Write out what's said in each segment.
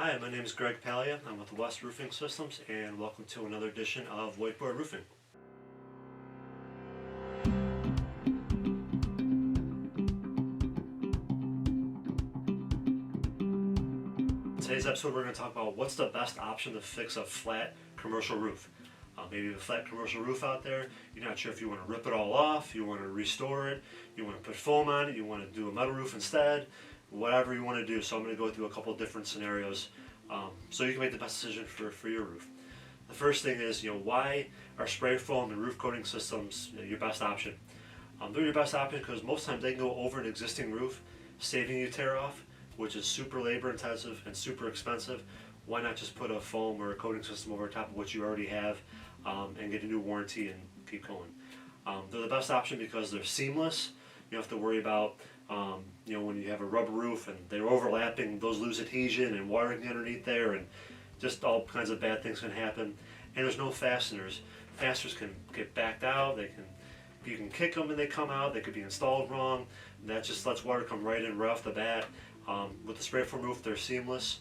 Hi, my name is Greg Palia. I'm with West Roofing Systems, and welcome to another edition of Whiteboard Roofing. In today's episode, we're going to talk about what's the best option to fix a flat commercial roof. Maybe a flat commercial roof out there, you're not sure if you want to rip it all off, you want to restore it, you want to put foam on it, you want to do a metal roof instead, whatever you want to do. So I'm going to go through a couple of different scenarios so you can make the best decision for your roof. The first thing is, why are spray foam and roof coating systems your best option? They're your best option because most times they can go over an existing roof, saving you tear off, which is super labor intensive and super expensive. Why not just put a foam or a coating system over top of what you already have and get a new warranty and keep going? They're the best option because they're seamless. You don't have to worry about when you have a rubber roof and they're overlapping, those lose adhesion and wiring underneath there, and just all kinds of bad things can happen. And there's no fasteners. Fasteners can get backed out. You can kick them and they come out. They could be installed wrong. That just lets water come right in right off the bat. With the spray foam roof, they're seamless.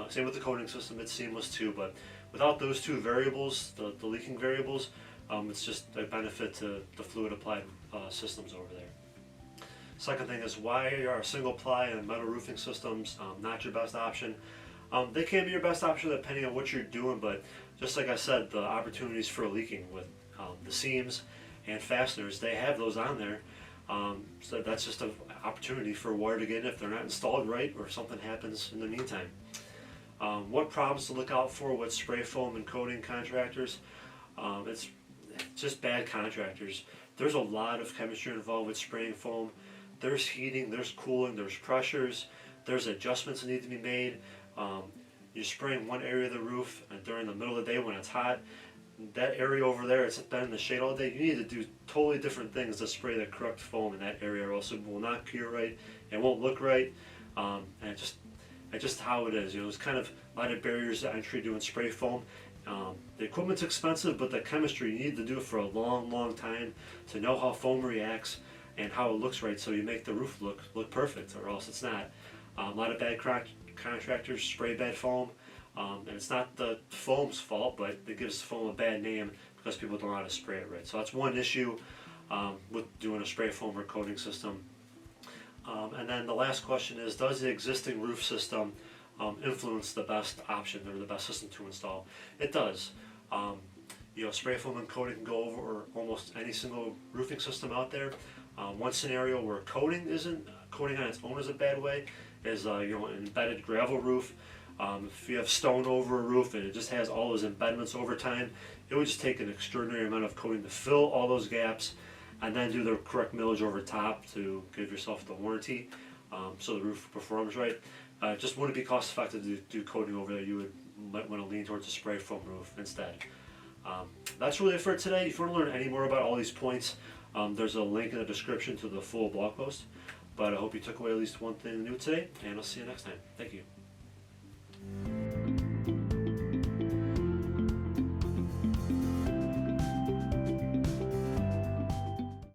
Same with the coating system, it's seamless too, but without those two variables, the leaking variables, it's just a benefit to the fluid applied systems over there. Second thing is, why are single ply and metal roofing systems not your best option? They can be your best option depending on what you're doing, but just like I said, the opportunities for leaking with the seams and fasteners, they have those on there. So that's just an opportunity for water to get in if they're not installed right or something happens in the meantime. What problems to look out for with spray foam and coating contractors? It's just bad contractors. There's a lot of chemistry involved with spraying foam. There's heating, there's cooling, there's pressures, there's adjustments that need to be made. You're spraying one area of the roof during the middle of the day when it's hot. That area over there, it's been in the shade all day. You need to do totally different things to spray the correct foam in that area, or else it will not cure right, it won't look right, and it's just how it is. There's kind of a lot of barriers to entry doing spray foam. The equipment's expensive, but the chemistry, you need to do it for a long time to know how foam reacts and how it looks right, so you make the roof look perfect, or else it's not. A lot of bad contractors spray bad foam, and it's not the foam's fault, but it gives foam a bad name because people don't know how to spray it right. So that's one issue with doing a spray foam or coating system. And then the last question is, does the existing roof system influence the best option or the best system to install? It does. Spray foam and coating can go over almost any single roofing system out there. One scenario where coating on its own is a bad way is an embedded gravel roof. If you have stone over a roof and it just has all those embedments over time, it would just take an extraordinary amount of coating to fill all those gaps and then do the correct millage over top to give yourself the warranty so the roof performs right. Just wouldn't be cost effective to do coating over there. You might want to lean towards a spray foam roof instead. That's really it for today. If you want to learn any more about all these points, there's a link in the description to the full blog post. But I hope you took away at least one thing new today, and I'll see you next time. Thank you.